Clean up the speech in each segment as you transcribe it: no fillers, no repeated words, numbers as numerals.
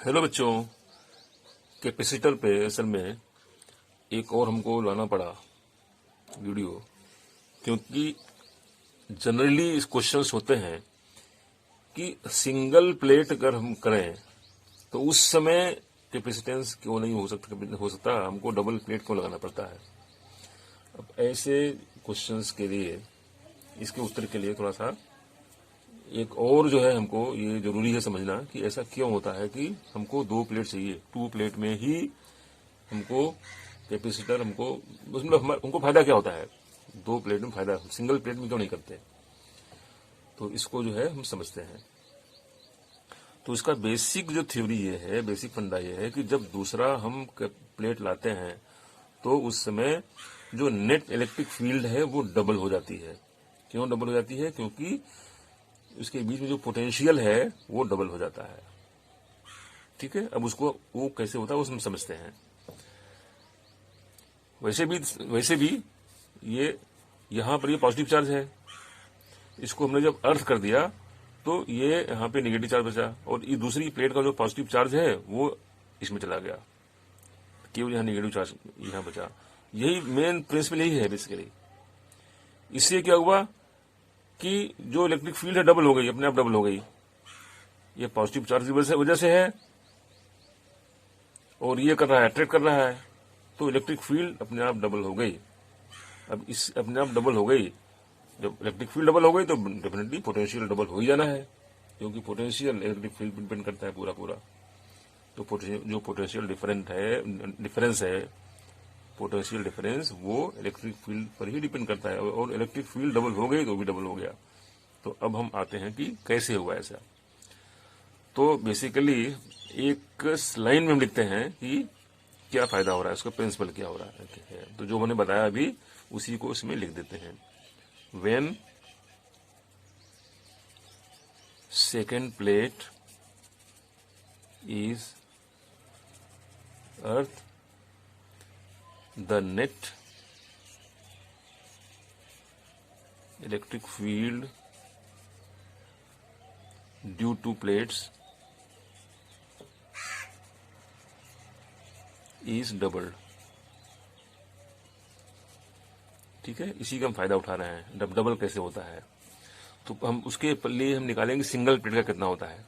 Hello बच्चों, capacitor पे असल में एक और हमको लाना पड़ा वीडियो, क्योंकि जनरली इस क्वेश्चंस होते हैं कि सिंगल प्लेट अगर हम करें तो उस समय कैपेसिटेंस क्यों नहीं हो सकता हमको डबल प्लेट क्यों लगाना पड़ता है। अब ऐसे क्वेश्चंस के लिए, इसके उत्तर के लिए थोड़ा सा एक और जो है हमको ये जरूरी है समझना कि ऐसा क्यों होता है कि हमको दो प्लेट चाहिए, टू प्लेट में ही हमको कैपेसिटर हमको उसमें हमको फायदा क्या होता है, दो प्लेट में फायदा सिंगल प्लेट में क्यों नहीं करते। तो इसको जो है हम समझते हैं। तो इसका बेसिक जो थ्योरी ये है, बेसिक फंडा ये है कि जब दूसरा हम प्लेट लाते हैं तो उस समय जो नेट इलेक्ट्रिक फील्ड है वो डबल हो जाती है। क्यों डबल हो जाती है? क्योंकि उसके बीच में जो पोटेंशियल है वो डबल हो जाता है। ठीक है, अब उसको वो कैसे होता है वो हम समझते हैं। वैसे भी ये यहां पर ये पॉजिटिव चार्ज है, इसको हमने जब अर्थ कर दिया तो ये यहाँ पे नेगेटिव चार्ज बचा और ये दूसरी प्लेट का जो पॉजिटिव चार्ज है वो इसमें चला गया, केवल यहाँ नेगेटिव चार्ज यहाँ बचा। यही मेन प्रिंसिपल यही है बेसिकली। इससे क्या हुआ कि जो इलेक्ट्रिक फील्ड है डबल हो गई, अपने आप डबल हो गई। ये पॉजिटिव चार्ज की वजह से है और ये कर रहा है, अट्रैक्ट कर रहा है, तो इलेक्ट्रिक फील्ड अपने आप डबल हो गई। अब इस अपने आप डबल हो गई, जब इलेक्ट्रिक फील्ड डबल हो गई तो डेफिनेटली पोटेंशियल डबल हो ही जाना है, क्योंकि पोटेंशियल इलेक्ट्रिक फील्ड पर डिपेंड करता है पूरा। तो जो पोटेंशियल डिफरेंस है, पोटेंशियल डिफरेंस वो इलेक्ट्रिक फील्ड पर ही डिपेंड करता है और इलेक्ट्रिक फील्ड डबल हो गई तो भी डबल हो गया। तो अब हम आते हैं कि कैसे हुआ ऐसा। तो बेसिकली एक लाइन में हम लिखते हैं कि क्या फायदा हो रहा है, उसका प्रिंसिपल क्या हो रहा है। तो जो मैंने बताया अभी उसी को इसमें लिख देते हैं। When second plate is earth, the net electric field due to plates is doubled. ठीक है, इसी का हम फायदा उठा रहे हैं। डबल कैसे होता है तो हम उसके लिए हम निकालेंगे सिंगल प्लेट का कितना होता है।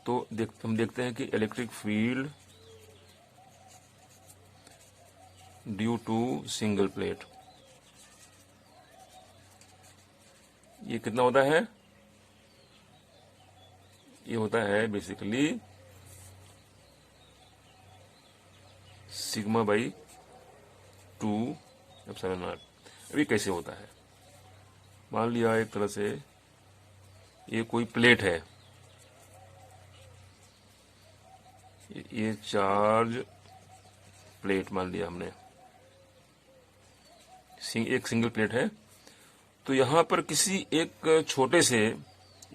तो हम देखते हैं कि electric field due to single plate ये कितना होता है। ये होता है basically sigma by 2 epsilon naught. अभी कैसे होता है, मान लिया एक तरह से ये कोई प्लेट है, ये चार्ज प्लेट मान लिया हमने, एक सिंगल प्लेट है। तो यहां पर किसी एक छोटे से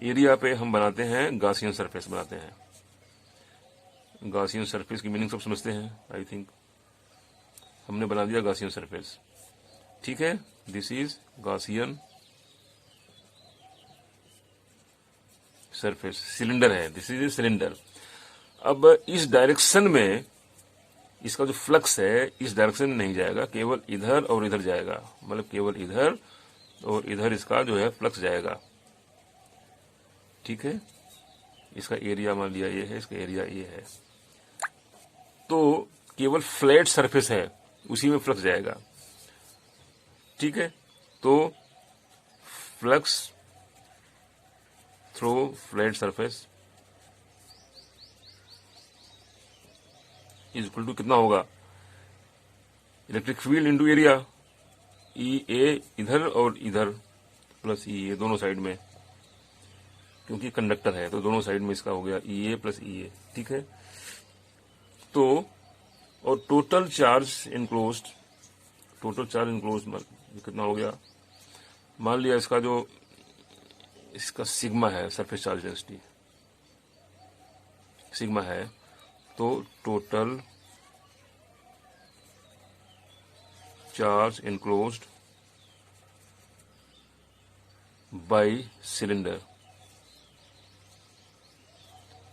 एरिया पे हम बनाते हैं गॉसियन सरफेस बनाते हैं। गॉसियन सरफेस की मीनिंग सब समझते हैं आई थिंक। हमने बना दिया गॉसियन सरफेस। ठीक है, this is Gaussian surface, cylinder है, दिस इज ए सिलेंडर। अब इस डायरेक्शन में इसका जो फ्लक्स है इस डायरेक्शन में नहीं जाएगा, केवल इधर और इधर जाएगा, मतलब केवल इधर और इधर इसका जो है फ्लक्स जाएगा। ठीक है, इसका एरिया मान लिया ये है, इसका एरिया ये है। तो केवल फ्लैट सरफेस है उसी में फ्लक्स जाएगा। ठीक है, तो flux through flat surface is equal to कितना होगा, electric field into area, E A इधर और इधर प्लस ई ए दोनों साइड में, क्योंकि कंडक्टर है तो दोनों साइड में इसका हो गया ई ए प्लस ई ए। ठीक है, तो और टोटल चार्ज इनक्लोज्ड कितना हो गया, मान लिया इसका जो इसका सिग्मा है, सरफेस चार्ज डेंसिटी सिग्मा है, तो total charge enclosed by cylinder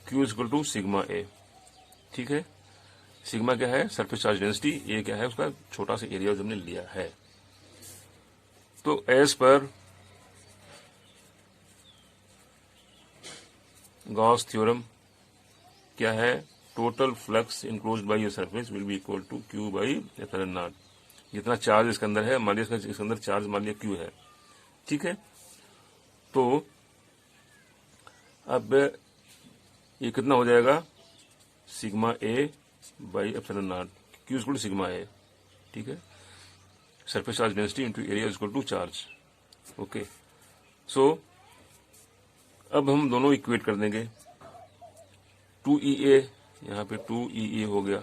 Q is equal to sigma A. ठीक है, सिग्मा क्या है? सरफेस चार्ज डेंसिटी, ए क्या है? उसका छोटा सा एरिया जो हमने लिया है। तो एज पर गॉस थ्योरम क्या है? Total flux enclosed by a surface will be equal to Q by epsilon naught. जितना चार्ज इसके अंदर है, मान लिया इसके अंदर चार्ज मान लिया Q है। ठीक है, तो अब ये कितना हो जाएगा? Sigma A by epsilon naught, Q equal to sigma A. ठीक है, surface charge density into area equal to charge. Okay, so अब हम दोनों इक्वेट कर देंगे। 2EA यहाँ पे 2EA हो गया,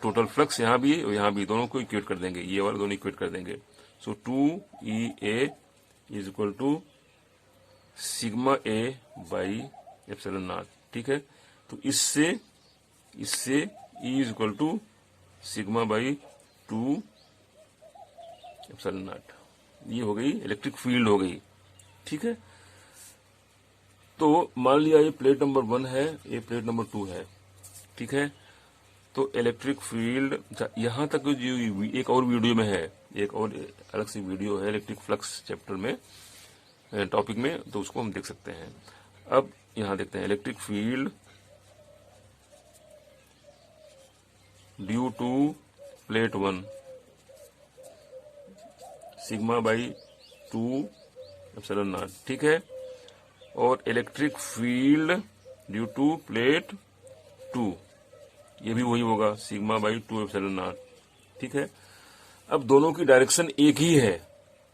टोटल फ्लक्स यहाँ भी और यहाँ भी, दोनों को इक्वेट कर देंगे, ये वाला दोनों इक्वेट कर देंगे। So 2EA is equal to sigma A by epsilon naught. ठीक है, तो इससे E is equal to sigma by 2 epsilon naught. ये हो गई इलेक्ट्रिक फील्ड हो गई। ठीक है, तो मान लिया ये प्लेट नंबर 1 है, ये प्लेट नंबर 2 है। ठीक है, तो इलेक्ट्रिक फील्ड यहां तक जो एक और वीडियो में है, एक और अलग सी वीडियो है इलेक्ट्रिक फ्लक्स चैप्टर में, टॉपिक में, तो उसको हम देख सकते हैं। अब यहां देखते हैं electric field due to plate 1 sigma by 2 epsilon naught. ठीक है, और electric field due to plate 2 ये भी वही होगा, सिग्मा बाई 2 एप्सिलॉन नॉट। ठीक है, अब दोनों की डायरेक्शन एक ही है,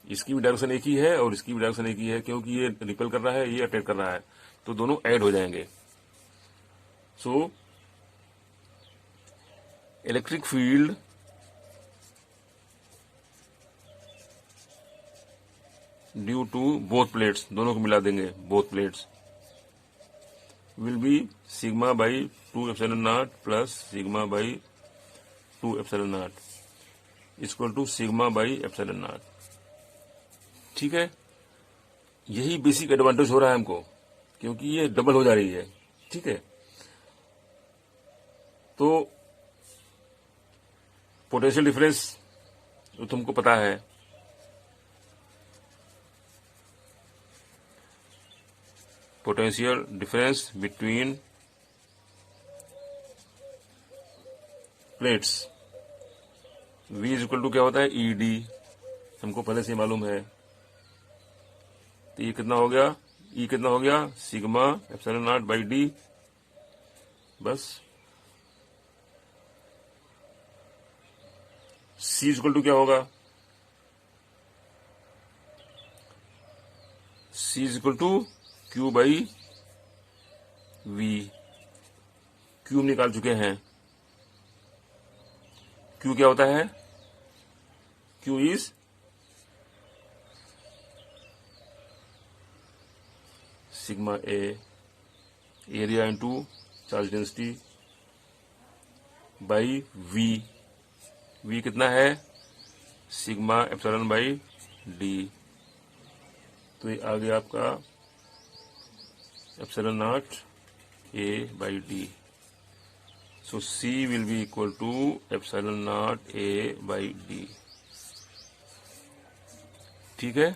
इसकी भी डायरेक्शन एक ही है और इसकी भी डायरेक्शन एक ही है, क्योंकि ये रिपेल कर रहा है, ये अटैक कर रहा है, तो दोनों ऐड हो जाएंगे। So electric field due to both plates, दोनों को मिला देंगे, both plates will be sigma by 2 epsilon naught plus sigma by 2 epsilon naught equal to sigma by epsilon naught. ठीक है, यही बेसिक एडवांटेज हो रहा है हमको, क्योंकि ये डबल हो जा रही है। ठीक है, तो पोटेंशियल डिफरेंस तो तुमको पता है, potential difference between plates V is equal to क्या होता है? ED, हमको पहले से मालूम है। तो ये कितना हो गया? E कितना हो गया? Sigma epsilon naught by D। बस C इज इक्वल टू क्या होगा? C is equal to Q by V। Q निकाल चुके हैं, Q क्या होता है? Q is sigma A, area into charge density by V। V कितना है? Sigma epsilon by D। तो ये आ गया आपका epsilon naught A by D। So C will be equal to epsilon naught A by D। ठीक है,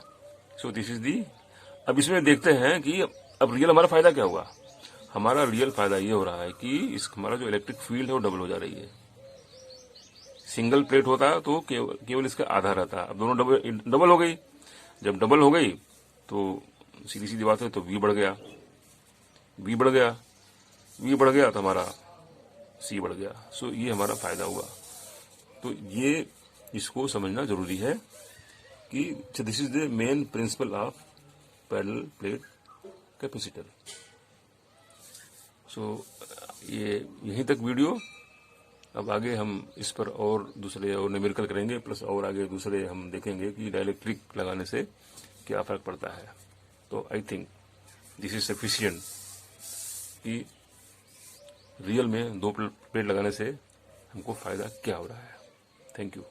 so this is the. अब इसमें देखते हैं कि अब रियल हमारा फायदा क्या हुआ। हमारा रियल फायदा ये हो रहा है कि इस हमारा जो इलेक्ट्रिक फील्ड है वो डबल हो जा रही है। सिंगल प्लेट होता तो केवल इसका आधा रहता, अब दोनों डबल हो गई। जब डबल हो गई तो सीधी सीधी बात है, तो V बढ़ गया, V बढ़ गया, V बढ़ गया तो हमारा C बढ़ गया। सो ये हमारा फायदा हुआ। तो ये इसको समझना जरूरी है कि this is the main principle of parallel plate capacitor. So ये यहीं तक वीडियो। अब आगे हम इस पर और दूसरे और न्यूमेरिकल करेंगे, प्लस और आगे दूसरे हम देखेंगे कि डाइलेक्ट्रिक लगाने से क्या फर्क पड़ता है। तो I think this is sufficient कि रियल में दो प्लेट लगाने से हमको फायदा क्या हो रहा है। Thank you.